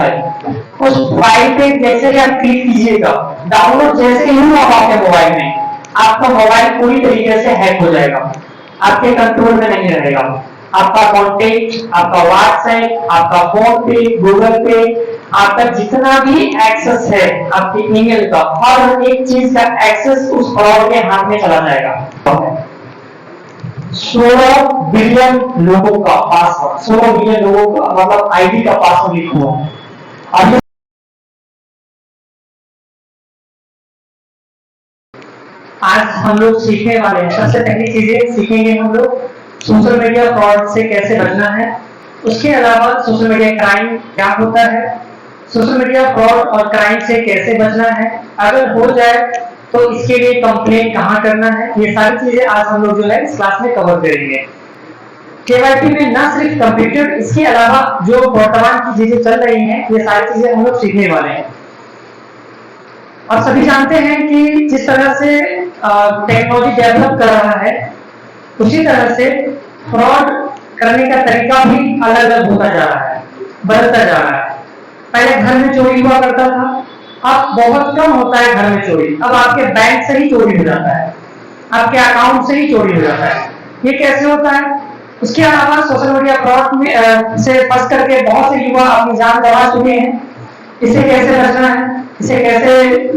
File. उस file पे जैसे ही आप क्लिक कीजिएगा, डाउनलोड जैसे ही हुआ आपके मोबाइल में, आपका मोबाइल पूरी तरीके से हैक हो जाएगा, आपके कंट्रोल में नहीं रहेगा। आपका कॉन्टेक्ट, आपका व्हाट्सएप, आपका फोन पे, गूगल पे, आपका जितना भी एक्सेस है आपके ईमेल का, हर एक चीज का एक्सेस उस फ्रॉड के हाथ में चला जाएगा। 16 बिलियन लोगों का पासवर्ड, 16 बिलियन लोगों का मतलब आईडी का पासवर्ड लिखा हुआ है। अब आज हम लोग सीखने वाले हैं, सबसे पहली चीजें सीखेंगे हम लोग सोशल मीडिया फ्रॉड से कैसे बचना है। उसके अलावा सोशल मीडिया क्राइम क्या होता है, सोशल मीडिया फ्रॉड और क्राइम से कैसे बचना है, अगर हो जाए तो इसके लिए कंप्लेंट कहाँ करना है, ये सारी चीजें आज हम लोग जो है इस क्लास में कवर करेंगे। केवाईसी में न सिर्फ कंप्यूटर, इसके अलावा जो वर्तमान की चीजें चल रही हैं, ये सारी चीजें हम लोग सीखने वाले हैं। और सभी जानते हैं कि जिस तरह से टेक्नोलॉजी डेवलप कर रहा है, उसी तरह से फ्रॉड करने का तरीका भी अलग अलग होता जा रहा है, बदलता जा रहा है। पहले घर में चोरी हुआ करता था, अब बहुत कम होता है घर में चोरी। अब आपके बैंक से ही चोरी हो जाता है, आपके अकाउंट से ही चोरी हो जाता है। ये कैसे होता है? उसके अलावा सोशल मीडिया फ्रॉड में से फंस करके बहुत से युवा अपनी जान गंवा चुके हैं। इसे कैसे बचना है, इसे कैसे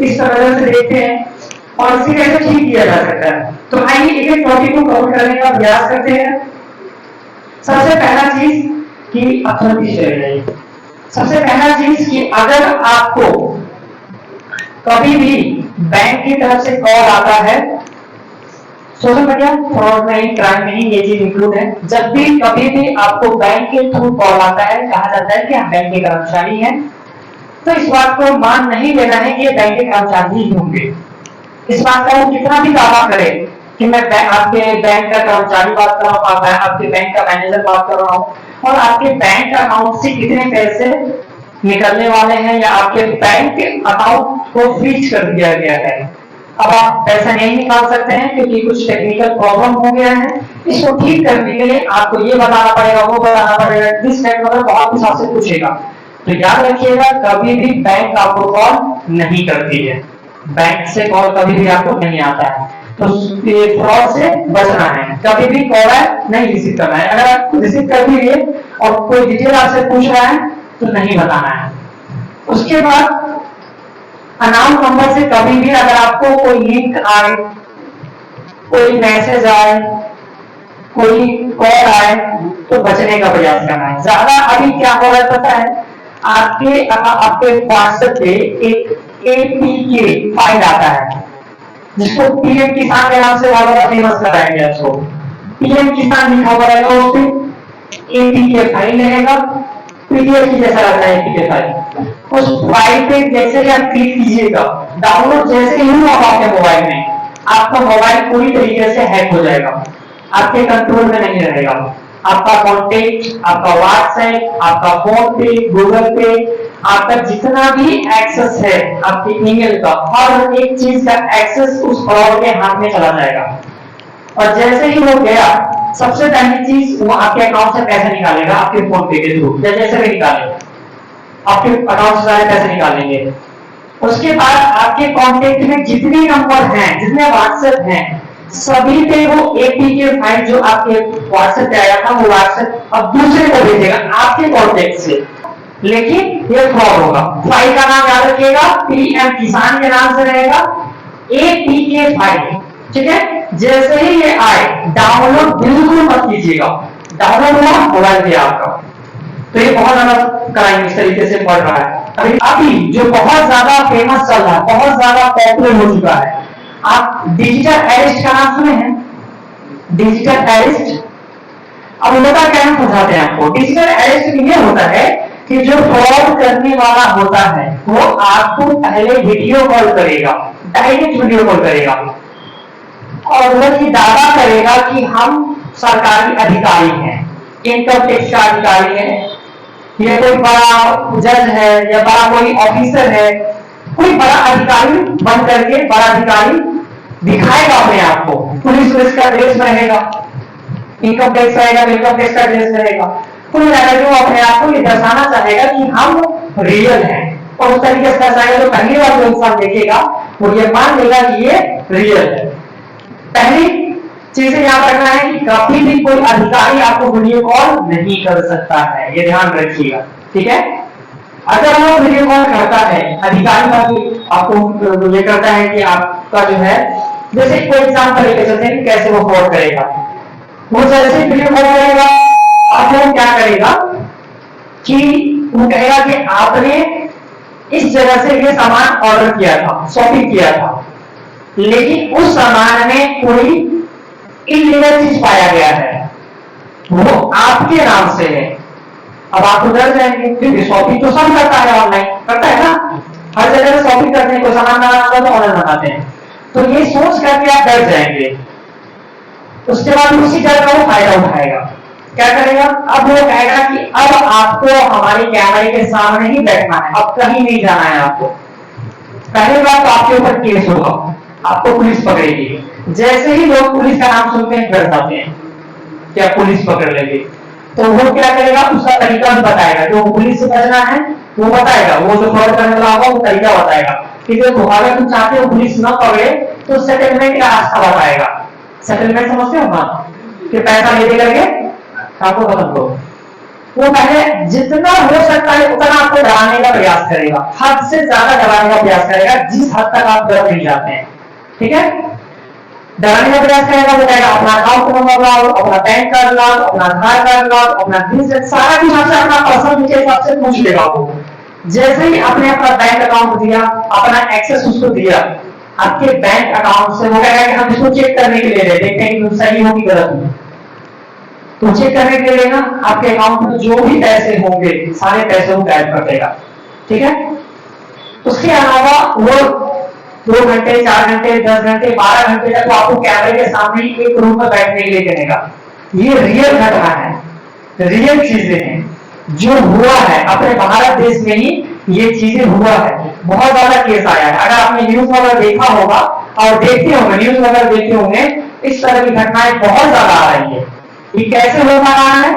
इस तरह से देखते हैं और इसे कैसे ठीक किया जा सकता है, तो आइए एक एक टॉपिक को कवर करने का प्रयास करते हैं। सबसे पहला चीज कि सबसे पहला चीज कि अगर आपको कभी भी बैंक की तरफ से कॉल आता है, सोशल मीडिया फ्रॉड में, क्राइम में ये चीज इंक्लूड है, जब भी कभी भी आपको बैंक के थ्रू कॉल आता है, कहा जाता है कि आप बैंक के कर्मचारी हैं, तो इस बात को मान नहीं लेना है कि ये बैंक के कर्मचारी ही होंगे। इस बात का वो कितना भी दावा करे कि मैं आपके बैंक का कर्मचारी बात कर रहा हूँ, आपके बैंक का मैनेजर बात कर रहा हूँ, और आपके बैंक अकाउंट से कितने पैसे निकलने वाले हैं या आपके बैंक अकाउंट को फ्रीज कर दिया गया है, अब आप पैसा नहीं निकाल सकते हैं क्योंकि कुछ टेक्निकल प्रॉब्लम हो गया है, इसको ठीक करने के लिए आपको ये बताना पड़ेगा, वो बताना पड़ेगा, दिस टाइप का बहुत कुछ आपसे पूछेगा। तो याद रखिएगा, कभी भी बैंक आपको कॉल नहीं करती है, बैंक से कॉल कभी भी आपको नहीं आता है, तो ये फ्रॉड से बचना है। कभी भी कॉल नहीं रिसीव करना है, अगर आप रिसीव कर भी लिए और कोई डिटेल आपसे पूछ रहा है तो नहीं बताना है। उसके बाद अनाउंस नंबर से कभी भी अगर आपको कोई लिंक आए, कोई मैसेज आए, कोई कॉल आए, तो बचने का प्रयास करना है। ज्यादा अभी क्या हो रहा है पता है, आपके व्हाट्सएप पे एक APK फाइल आता है, जिसको पीएम किसान के नाम से बहुत फेमस कराया गया। इसको पीएम किसान लिखा हुआ रहेगा, उस पे APK फाइल रहेगा, PDF की जैसा रहता है APK फाइल। उस फाइल पे जैसे ही आप क्लिक कीजिएगा, डाउनलोड जैसे ही हुआ आपके मोबाइल में, आपका मोबाइल पूरी तरीके से हैक हो जाएगा, आपके कंट्रोल में नहीं रहेगा। आपका कॉन्टेक्ट, आपका व्हाट्सएप, आपका फोन पे, गूगल पे, आपका जितना भी एक्सेस है आपके ईमेल का, हर एक चीज का एक्सेस उस फ्रॉड के हाथ में चला जाएगा। और जैसे ही वो गया, सबसे पहली चीज वो आपके अकाउंट से पैसे निकालेगा, आपके फोन पे के थ्रू जैसे भी निकाले, आपके अकाउंट से सारे पैसे निकालेंगे। उसके बाद आपके कॉन्टेक्ट में जितने नंबर हैं, जितने व्हाट्सएप हैं, सभी पे वो APK फाइल जो आपके व्हाट्सएप पे आया था, वो व्हाट्सएप अब दूसरे को भेजेगा आपके कॉन्टेक्ट से, लेकिन ये फ्रॉड होगा। फाइल का नाम याद रखिएगा, पीएम किसान के नाम से रहेगा, APK फाइल, ठीक है। जैसे ही ये आए, डाउनलोड बिल्कुल मत कीजिएगा, डाउनलोड हुआ मोबाइल पे आपका, तो ये बहुत ज्यादा क्राइम इस तरीके से बढ़ रहा है। अभी जो बहुत ज्यादा फेमस चल रहा है, बहुत ज्यादा पॉपुलर हो चुका है, आप डिजिटल अरेस्ट का नाम सुने हैं? डिजिटल अरेस्ट, अब होता क्या है समझाते हैं आपको। डिजिटल अरेस्ट ये होता है कि जो फ्रॉड करने वाला होता है वो आपको पहले वीडियो कॉल करेगा, डायरेक्ट वीडियो कॉल करेगा, और वो ये दावा करेगा कि हम सरकारी अधिकारी हैं, इनकम टैक्स का अधिकारी है, या कोई बड़ा जज है, या बड़ा कोई ऑफिसर है, कोई बड़ा अधिकारी बन करके बड़ा अधिकारी दिखाएगा अपने आप को। पुलिस का ड्रेस रहेगा, इनकम टैक्स रहेगा, इनकम टैक्स का ड्रेस रहेगा, कुल मिलाकर के वो अपने आप को ये दर्शाना चाहेगा कि हम रियल हैं, और उस तरीके से दर्शाएगा जो पहली बार जो इंसान देखेगा वो ये मान लेगा कि ये रियल है। पहली चीजें याद रखना है कि कभी भी कोई अधिकारी आपको वीडियो कॉल नहीं कर सकता है, ये ध्यान रखिएगा, ठीक है। अगर वो वीडियो कॉल करता है अधिकारी का भी आपको ये करता है कि आपका जो है, जैसे कोई एग्जांपल लेके चलते हैं कैसे वो फ्रॉड करेगा। वो जैसे वीडियो कॉल करेगा अब वो क्या करेगा कि वो कहेगा कि आपने इस जगह से ये सामान ऑर्डर किया था, शॉपिंग किया था, लेकिन उस सामान में कोई इलीगल चीज पाया गया है, वो आपके नाम से है। अब आप डर जाएंगे क्योंकि शॉपिंग तो सब करता है, ऑनलाइन करता है ना, हर जगह से शॉपिंग करते हैं, कोई सामान मंगाना तो ऑनलाइन मंगाते हैं, तो ये सोच करके आप डर जाएंगे। उसके बाद उसी डर का वो फायदा उठाएगा, क्या करेगा, अब वो कहेगा कि अब आपको हमारे कैमरे के सामने ही बैठना है, अब कहीं नहीं जाना है आपको। पहली बात तो आपके ऊपर केस होगा, आपको पुलिस पकड़ेगी। जैसे ही लोग पुलिस का नाम सुनते हैं डर जाते हैं, क्या पुलिस पकड़ लेगी, तो वो क्या करेगा, उसका तरीका भी बताएगा, जो पुलिस से बचना है वो बताएगा, वो जो फ्रॉड करने वाला होगा वो तरीका बताएगा कि देखो अगर तुम चाहते हो पुलिस न पकड़े तो सेटलमेंट का रास्ता बताएगा। सेटलमेंट समझते हो ना, कि पैसा ले दे करके आपको खत्म करो। वो पहले जितना हो सकता है उतना आपको डराने का प्रयास करेगा, हद से ज्यादा डराने का प्रयास करेगा, जिस हद तक आप डर नहीं जाते हैं, ठीक है। डराने का प्रयास करेगा, वो कहेगा अपना अकाउंट नंबर लाओ, अपना बैंक कार्ड लाओ, अपना आधार कार्ड लाओ, अपना डिटेल सारा कुछ आपसे अपना पर्सनल डिटेल्स आपसे पूछ लेगा वो। जैसे ही आपने अपना बैंक अकाउंट दिया, अपना एक्सेस उसको दिया आपके बैंक अकाउंट से, वो कहेगा कि हम इसको चेक करने के लिए देखते हैं कि सही हो कि गलत हो। तो चेक करने के लिए ना आपके अकाउंट में जो भी पैसे होंगे सारे पैसे वो गायब कर देगा, ठीक है। उसके अलावा वो 2 घंटे 4 घंटे 10 घंटे 12 घंटे तक तो आपको कैमरे के सामने ही एक रूम में बैठने के लिए कहेगा। ये रियल घटना है, रियल चीजें हैं जो हुआ है अपने भारत देश में ही, ये चीजें हुआ है, बहुत ज्यादा केस आया है। अगर आपने न्यूज वगैरह देखा होगा और देखते होंगे, न्यूज वगैरह देखते होंगे, इस तरह की घटनाएं बहुत ज्यादा आ रही है। ये कैसे हो पा रहा है,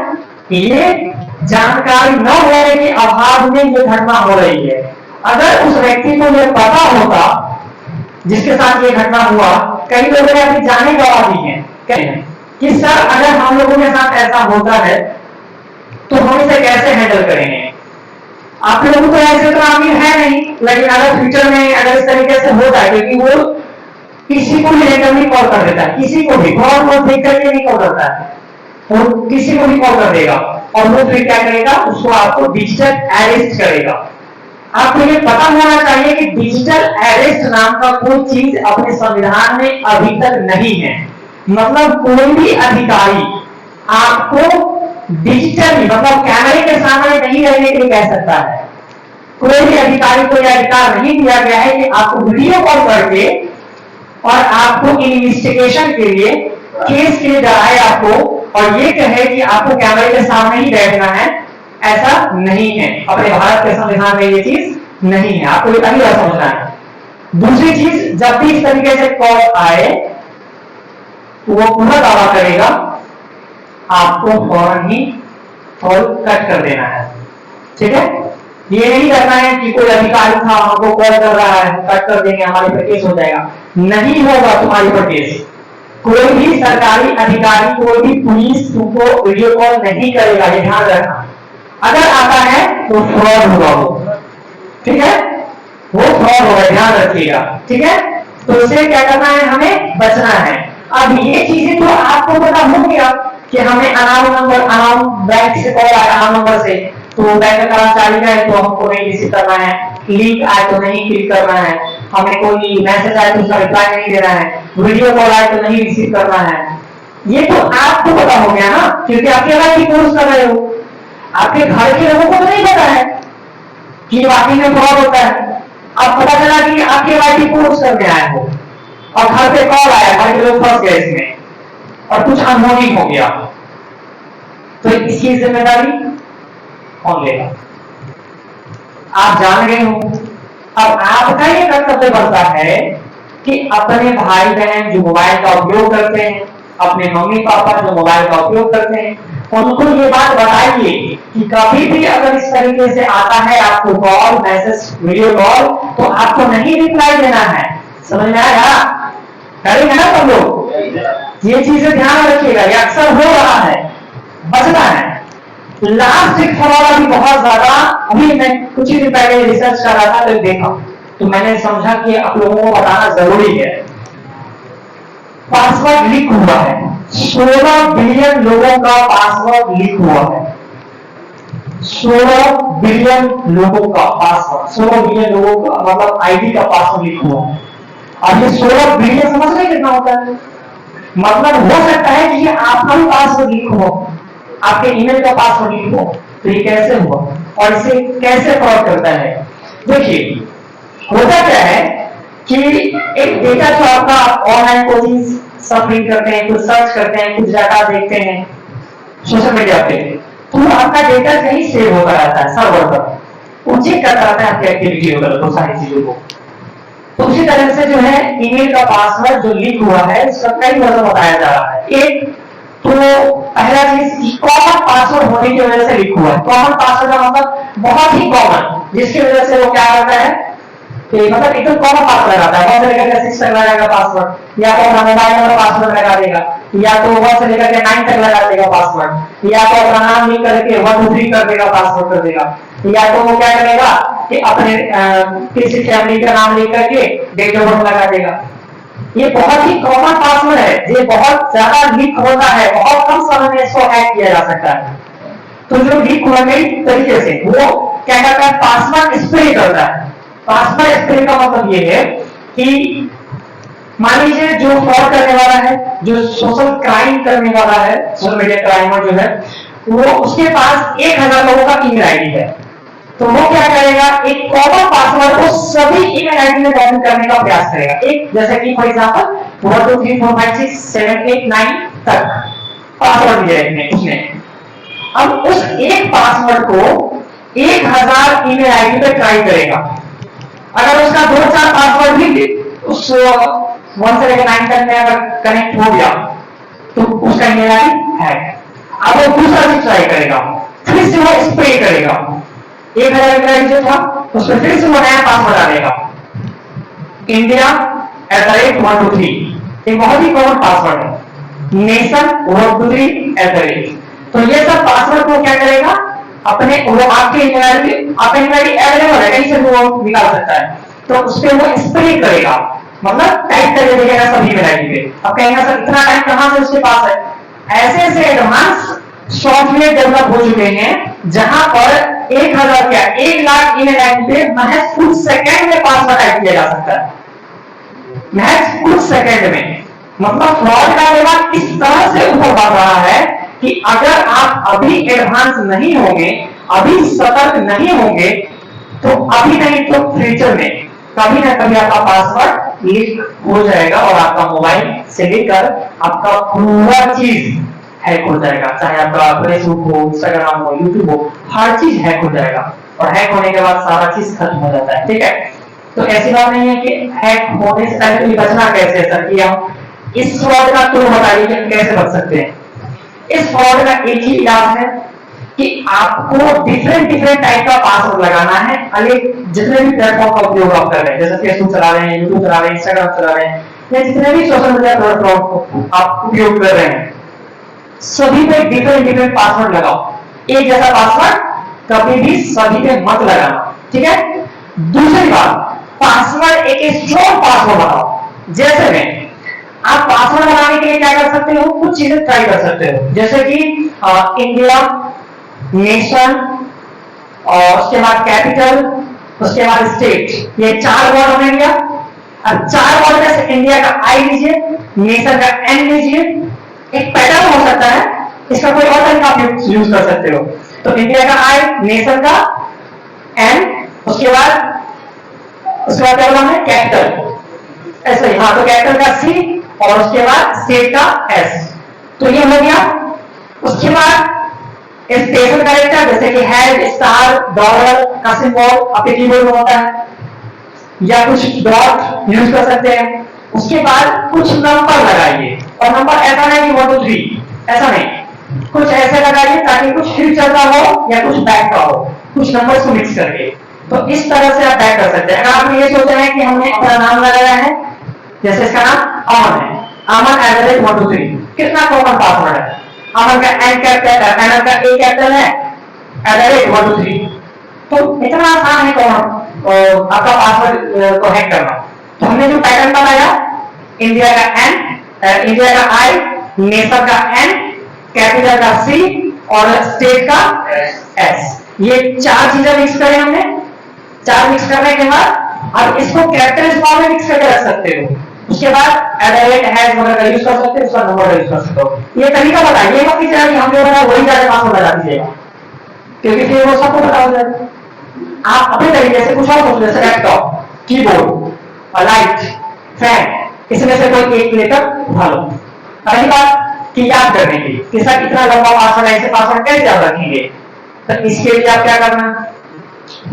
ये जानकारी न होने के अभाव में ये घटना हो रही है। अगर उस व्यक्ति को ये पता होता जिसके साथ ये घटना हुआ, कई लोगों ने अपनी जाने गंवा दी है कि सर अगर हम लोगों के साथ ऐसा होता है तो हम इसे कैसे हैंडल करेंगे। आप लोगों को ऐसे तो अमीर है नहीं, लेकिन अगर फ्यूचर में अगर इस तरीके से हो जाए, क्योंकि वो किसी को भी रेंडमली कॉल कर देता है, किसी को भी बहुत देख करके नहीं कॉल करता है, वो किसी को भी कॉल कर देगा और वो फिर क्या करेगा, उसको आपको डिजिटल अरेस्ट करेगा। आपको ये पता होना चाहिए कि डिजिटल अरेस्ट नाम का कोई चीज अपने संविधान में अभी तक नहीं है। मतलब कोई भी अधिकारी आपको डिजिटली मतलब कैमरे के सामने नहीं रहने के लिए कह सकता है। कोई भी अधिकारी को यह अधिकार नहीं दिया गया है कि आपको वीडियो कॉल करके और आपको इन्वेस्टिगेशन के लिए, केस के लिए डराए आपको और ये कहे कि आपको कैमरे के सामने ही बैठना है। ऐसा नहीं है, अपने भारत के संविधान में ये चीज नहीं है, आपको ये पहली बार समझना है। दूसरी चीज, जब भी इस तरीके से कॉल आए वो पूरा दावा करेगा, आपको फौरन ही कॉल कट कर देना है, ठीक है। ये नहीं करना है कि कोई अधिकारी था हमको कॉल कर रहा है, कट कर देंगे हमारे पर केस हो जाएगा, नहीं होगा तुम्हारे पर केस। कोई भी सरकारी अधिकारी, कोई भी पुलिस तुमको वीडियो कॉल नहीं करेगा, ये ध्यान रखना। अगर आता है तो फ्रॉड होगा वो, ठीक है, वो फ्रॉड होगा, ध्यान रखिएगा, ठीक है। तो इसे क्या करना है, हमें बचना है। अब ये चीजें तो आपको पता हो गया कि हमें अनाउन नंबर, अनाउन बैंक से कॉल आया, अनाउन नंबर से, तो बैंक का कर्मचारी है तो हमको नहीं रिसीव करना है, लिंक आए तो नहीं क्लिक करना है, हमें कोई मैसेज आए तो उसका रिप्लाई नहीं देना है, वीडियो कॉल आए तो नहीं रिसीव करना है। ये तो आपको पता हो गया ना, क्योंकि आप केवाईसी कोर्स कर रहे हो। आपके घर के लोगों को तो नहीं पता है कि वाकई में फ्रॉड होता है। अब पता चला कि आप केवाईसी कोर्स करने आए हो और घर पे कॉल आया, घर के लोग फंस गए इसमें और कुछ अनहोनी हो गया, तो इसकी जिम्मेदारी कौन लेगा? आप जान गए हो। अब आपका ये कर्तव्य बनता है कि अपने भाई बहन जो मोबाइल का उपयोग करते हैं, अपने मम्मी पापा जो मोबाइल का उपयोग करते हैं, उनको ये बात बताइए कि कभी भी अगर इस तरीके से आता है आपको कॉल, मैसेज, वीडियो कॉल, तो आपको नहीं रिप्लाई देना है। समझ में आया? करेंगे ना सब लोग? ये चीजें ध्यान रखिएगा, ये अक्सर हो रहा है, बचना है। लास्ट एक सवाल अभी बहुत ज्यादा, अभी मैं कुछ ही दिन पहले रिसर्च कर रहा था तो देखा, तो मैंने समझा कि आप लोगों को बताना जरूरी है। पासवर्ड लीक हुआ है, 16 बिलियन लोगों का पासवर्ड लीक हुआ है। 16 बिलियन लोगों का पासवर्ड, 16 बिलियन लोगों का मतलब आईडी का पासवर्ड लीक हुआ है। अब ये 16 बिलियन समझ रहे कितना होता है? मतलब हो सकता है कि ये आपका भी पासवर्ड लीक हो, आपके ईमेल का पासवर्ड लीक हो। तो ये कैसे हुआ और इसे कैसे फ्रॉड करता है? देखिए, होता क्या है कि एक डेटा जो आपका ऑनलाइन कोचिंग सब रीड करते हैं, कुछ सर्च करते हैं, कुछ डाटा देखते हैं सोशल मीडिया पे, तो आपका डेटा कहीं सेव होता रहता है सर्वर पर, वो चेक करता रहता है आपकी एक्टिविटी वगैरह तो सारी चीजों को। तो उसी तरह से जो है ईमेल का पासवर्ड जो लीक हुआ है उसका कई वजह बताया जा रहा है। एक तो पहला चीज कॉमन पासवर्ड होने की वजह से लीक हुआ है। कॉमन पासवर्ड का मतलब बहुत ही कॉमन, जिसकी वजह से वो क्या करता है कि मतलब एकदम कॉमन पासवर्ड लगाता है। 1 से लेकर 6 तक लगाएगा पासवर्ड, या तो अपना मोबाइल नंबर पासवर्ड लगा देगा, या तो 1 से लेकर 9 तक लगा देगा पासवर्ड, या तो अपना नाम लिख करके 1 2 3 कर देगा पासवर्ड कर देगा, या तो वो क्या करेगा कि अपने किसी फैमिली का नाम लिख करके डेट ऑफ बर्थ लगा देगा। ये बहुत ही कॉमन पासवर्ड है, ये बहुत ज्यादा लीक होता है, बहुत कम समय में इसको हैक किया जा सकता है। तो जो लीक होने की तरीके से वो क्या करता है, पासवर्ड स्प्रे करता है। पासवर्ड स्प्रे का मतलब ये है कि मान लीजिए जो फ्रॉड करने वाला है, जो सोशल क्राइम करने वाला है, सोशल मीडिया क्राइमर जो है, वो उसके पास 1000 लोगों का ईमेल आईडी है, तो वो क्या करेगा, एक कॉमन पासवर्ड को सभी ईमेल आईडी में कॉपी करने का प्रयास करेगा। एक जैसे कि फॉर एग्जांपल 1 2 3 4 5 6 7 8 9 तक पासवर्ड दिया है उसने। अब उस एक पासवर्ड को 1000 ईमेल आईडी पे ट्राई करेगा। अगर उसका 2-4 पासवर्ड भी उस 1 से लेकर 9 तक में अगर कनेक्ट हो गया तो उसका ईमेल आईडी है। अब वो दूसरा चीज ट्राई करेगा, फिर से वो स्प्रे करेगा, 1000 ईमेल आईडी जो था उस पर फिर से वो नया पासवर्ड डालेगा, India@123। एक बहुत ही कॉमन पासवर्ड है, Nation123@। तो ये सब पासवर्ड को क्या करेगा, अपने वो आपके ईमेल आईडी अवेलेबल है, कहीं से वो निकाल सकता है, तो उस पर वो स्प्रे करेगा, मतलब टाइप करके देगा सब ईमेल आईडी पे। अब कहेंगे सर इतना टाइम कहां से उसके पास है? ऐसे ऐसे एडवांस सॉफ्टवेयर डेवलप हो चुके हैं जहां पर 1000 क्या 1 लाख ईमेल आईडी पे महज कुछ सेकंड में पासवर्ड टाइप किया जा सकता है, महज कुछ सेकंड में। मतलब फ्रॉड का लेवल इस तरह से ऊपर बढ़ रहा है कि अगर आप अभी एडवांस नहीं होंगे, अभी सतर्क नहीं होंगे, तो अभी नहीं तो फ्यूचर में कभी ना कभी आपका पासवर्ड लीक हो जाएगा और आपका मोबाइल से लेकर आपका पूरा चीज हैक हो जाएगा। चाहे आपका फेसबुक हो, इंस्टाग्राम हो, यूट्यूब हो, हर चीज हैक हो जाएगा और हैक होने के बाद सारा चीज खत्म हो जाता है। ठीक है, तो ऐसी बात नहीं है कि हैक होने से पहले बचना कैसे है सर, कि हम इस फ्रॉड का तो बताइए कि कैसे बच सकते हैं। इस फ्रॉड का एक ही इलाज है कि आपको डिफरेंट टाइप का पासवर्ड लगाना है। अलग जितने भी प्लेटफॉर्म का उपयोग आप कर रहे हैं, जैसे फेसबुक चला रहे हैं, यूट्यूब चला रहे हैं, इंस्टाग्राम चला रहे हैं, या जितने भी सोशल मीडिया प्लेटफॉर्म आप उपयोग कर रहे हैं, सभी पे डिफरेंट पासवर्ड लगाओ। एक जैसा पासवर्ड कभी भी सभी पे मत लगाना, ठीक है। दूसरी बात, पासवर्ड एक स्ट्रॉन्ग पासवर्ड बनाओ। जैसे में आप पासवर्ड बनाने के लिए क्या कर सकते हो, कुछ चीजें ट्राई कर सकते हो, जैसे कि इंडिया, नेशन, और उसके बाद कैपिटल, उसके बाद स्टेट, ये 4 वर्ड हो गया। अब 4 वर्ड में से इंडिया का आई लीजिए, नेशन का एन लीजिए। एक पैटर्न हो सकता है, इसका कोई और तरीका आप यूज कर सकते हो। तो इंडिया का आई, नेशन का एन, उसके बाद क्या बोला है, कैपिटल, ऐसे ही। हाँ, तो कैपिटल का सी और उसके बाद स्टेट का एस। तो ये हो गया। उसके बाद स्पेशल कैरेक्टर, जैसे कि हैश, स्टार, डॉलर का सिंबल आपके कीबोर्ड में होता है, या कुछ डॉट यूज कर सकते हैं। उसके बाद कुछ नंबर लगाइए, और नंबर ऐसा नहीं कि 1 2 3, ऐसा नहीं, कुछ ऐसे लगाइए ताकि कुछ फ्यूचर का हो या कुछ बैक का हो, कुछ नंबर्स को मिक्स करके। तो इस तरह से आप बैक कर सकते हैं। अगर आपने ये सोचा है कि हमने अपना नाम लगाया है, जैसे इसका नाम अमन है, अमन @123, कितना कॉमन पासवर्ड है? अमन का एन कैपिटल, एन का ए कैपिटल है, @123, तो इतना आसान है कॉमन आपका पासवर्ड को हैक करना। तो हमने जो पैटर्न बनाया, इंडिया का एन, इंडिया का आई, नेशन का एन, कैपिटल का सी और स्टेट का एस, ये चार चीजें मिक्स करें हमने। चार मिक्स करने के बाद अब इसको कैरेक्टर फॉर्म में मिक्स करके रख सकते हो। उसके बाद @ वगैरह का यूज कर सकते हो, उसका नंबर यूज कर सकते हो। ये तरीका बताइए मत कि हम जो है वही जाके पासवर्ड लगा दीजिएगा, क्योंकि फिर वो सबको पता हो जाएगा। आप अपने तरीके से कुछ और सोच, जैसे लैपटॉप, कीबोर्ड, लाइट, फैन, इसमें से कोई एक लेकर उठा लो। पहली बात कि याद करने की कि सर इतना लंबा पासवर्ड है, ऐसे पासवर्ड कैसे याद रखेंगे? तो इसके लिए आप क्या करना,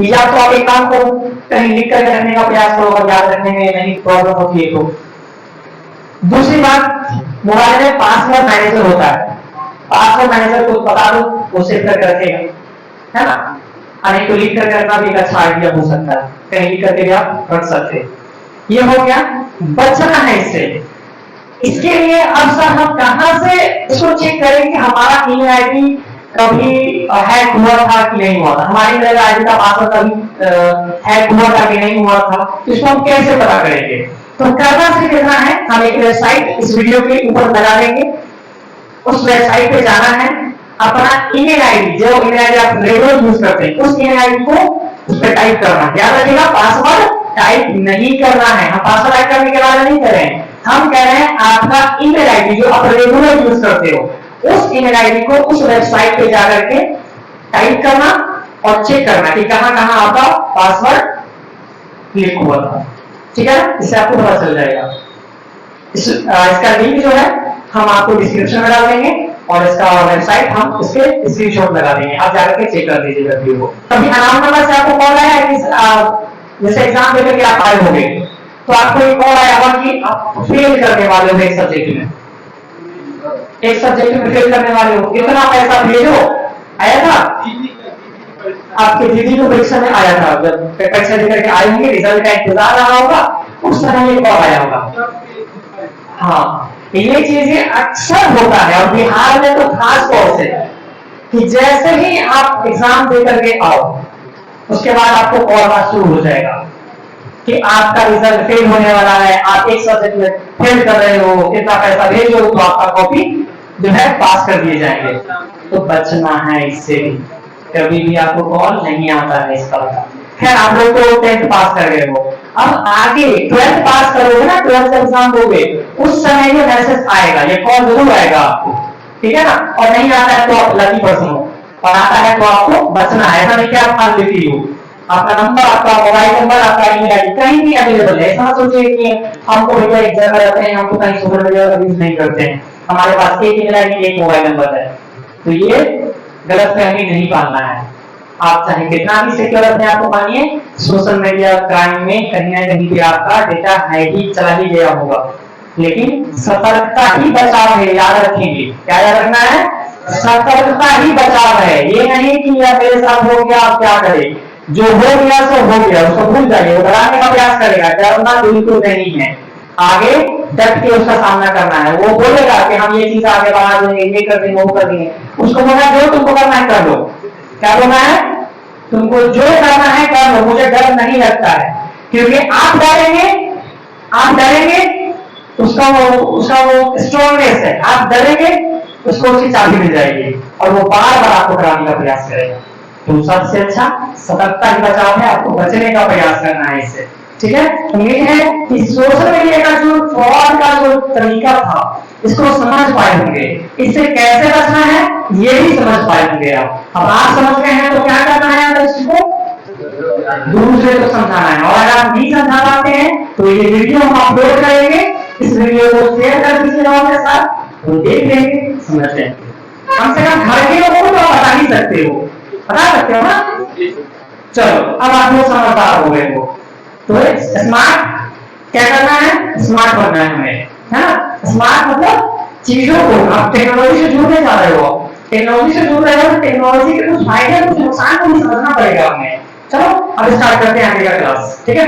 या तो आप एक काम करो, कहीं लिख कर रखने का प्रयास करो, अगर याद रखने में नहीं प्रॉब्लम होती है तो। दूसरी बात, मोबाइल में पासवर्ड मैनेजर होता है, पासवर्ड मैनेजर को बता दो, वो सेव करके रखेगा, है ना? नहीं तो लिख करके रखना भी एक अच्छा आइडिया हो सकता है, कहीं लिख करके भी आप रख सकते हैं। ये हो गया, बचना है इससे। इसके लिए अब सर हम कहां से इसको चेक करें कि हमारा ईमेल आईडी कभी हैक हुआ था कि नहीं हुआ था, हमारी ईमेल आईडी का पासवर्ड कभी हैक हुआ था कि नहीं हुआ था, तो इसको हम कैसे पता करेंगे? तो करना सिर्फ इतना है, हम एक वेबसाइट इस वीडियो के ऊपर लगा देंगे, उस वेबसाइट पे जाना है, अपना ईमेल आईडी, जो ईमेल आईडी आप रेगुलर यूज करते हैं, उस ईमेल आईडी को उस पर टाइप करना है। याद रखिएगा, पासवर्ड टाइप नहीं करना है, हम पासवर्ड टाइप करने के बाद नहीं कर रहे हैं, हम कह रहे हैं आपका ईमेल आईडी जो आप रेगुलर यूज करते हो, उस ईमेल आईडी को उस वेबसाइट पे जाकर के टाइप करना और चेक करना कि कहां-कहां आपका पासवर्ड क्लिक हुआ था। ठीक है, इससे आपको पता चल जाएगा। इसका लिंक जो है हम आपको डिस्क्रिप्शन में डाल देंगे और इसका वेबसाइट हम इसके स्क्रीनशॉट लगा देंगे, आप जाकर के चेक कर लीजिएगा वीडियो को। कभी अनाउंस नंबर से आपको कॉल आया कि जैसे एग्जाम देकर के आप आए होंगे, तो आपको एक कॉल आया होगा कि आप फेल करने वाले हो एक सब्जेक्ट में, एक सब्जेक्ट में फेल करने वाले हो, इतना पैसा भेजो, आया था? आपके दीदी को परीक्षा में आया था, जब परीक्षा देकर के आए होंगे, रिजल्ट का इंतजार रहा होगा, उस समय ये कॉल आया होगा। हाँ, ये चीजें अक्सर होता है और बिहार में तो खास तौर से, कि जैसे ही आप एग्जाम देकर के आओ, उसके बाद आपको कॉल आना शुरू हो जाएगा कि आपका रिजल्ट फेल होने वाला है, आप एक सब्जेक्ट में फेल कर रहे हो, कितना पैसा भेजो तो आपका कॉपी जो है पास कर दिए जाएंगे। तो बचना है इससे भी, कभी भी आपको कॉल नहीं आता है इसका। खैर आप लोग तो 10th पास कर गए हो, अब आगे 12th पास करोगे ना, 12th एग्जाम दोगे, उस समय ये मैसेज आएगा, ये कॉल जरूर आएगा आपको, ठीक है ना? और नहीं आता है तो आप लकी पर्सन हो, और आता है तो आपको बचना है। ऐसा नहीं कि आप फाल लिखी हो, आपका नंबर, आपका मोबाइल नंबर, आपका ईमेल आईडी कहीं भी अवेलेबल है। ऐसा सोचिए कि हमको भैया एक जगह रहते हैं, हमको कहीं सोशल मीडिया का यूज नहीं करते हैं, हमारे पास एक ईमेल आईडी एक मोबाइल नंबर है, तो ये गलतफहमी नहीं पालना है। आप चाहे कितना भी सिक्योर अपने आप को मानिए, सोशल मीडिया क्राइम में कहीं ना कहीं भी आपका डेटा है ही, चला ही गया होगा, लेकिन सतर्कता ही बचाव है, याद रखेंगे। क्या याद रखना है? सतर्कता ही बचाव है। ये नहीं कि यह मेरे साथ हो गया आप क्या करें, जो हो गया सो हो गया, उसको भूल जाइए, वो डराने का प्रयास करेगा, डरना बिल्कुल नहीं है, आगे डट के उसका सामना करना है। वो बोलेगा कि हम ये चीज आगे बढ़ा देंगे, ये कर देंगे, वो कर देंगे, उसको बोलना जो तुमको करना है कर लो। क्या बोलना है? तुमको जो करना है कर लो, मुझे डर नहीं लगता है, क्योंकि आप डरेंगे उसका वो स्ट्रॉन्गनेस है, आप डरेंगे उसको उसकी चाबी मिल जाएगी और वो बार बार आपको डराने का प्रयास करेगा। तो सबसे अच्छा सतर्कता ही बचाव है, आपको बचने का प्रयास करना है इससे। ठीक है, उम्मीद है कि सोशल मीडिया का जो फ्रॉड का जो तरीका था, इसको समझ पाए होंगे, इससे कैसे बचना है ये भी समझ पाए होंगे। अब आप समझ गए हैं तो क्या करना है, इसको दूसरे को समझाना है, और अगर आप नहीं समझा पाते हैं तो ये वीडियो हम अपलोड करेंगे, इस वीडियो को शेयर कर दीजिए लोगों के साथ, वो देख लेंगे, समझ लेंगे। कम से कम घर के लोगों को तो बता ही सकते हो, बता सकते हो ना? चलो अब आप लोग समझदार हो गए हो, तो स्मार्ट क्या करना है, स्मार्ट बनना है हमें, है ना? स्मार्ट मतलब चीजों को, आप टेक्नोलॉजी से जुड़ने जा रहे हो, टेक्नोलॉजी से दूर रहेगा तो टेक्नोलॉजी के कुछ फायदे कुछ नुकसान को भी समझना पड़ेगा हमें। चलो अब स्टार्ट करते हैं आगे का क्लास, ठीक है।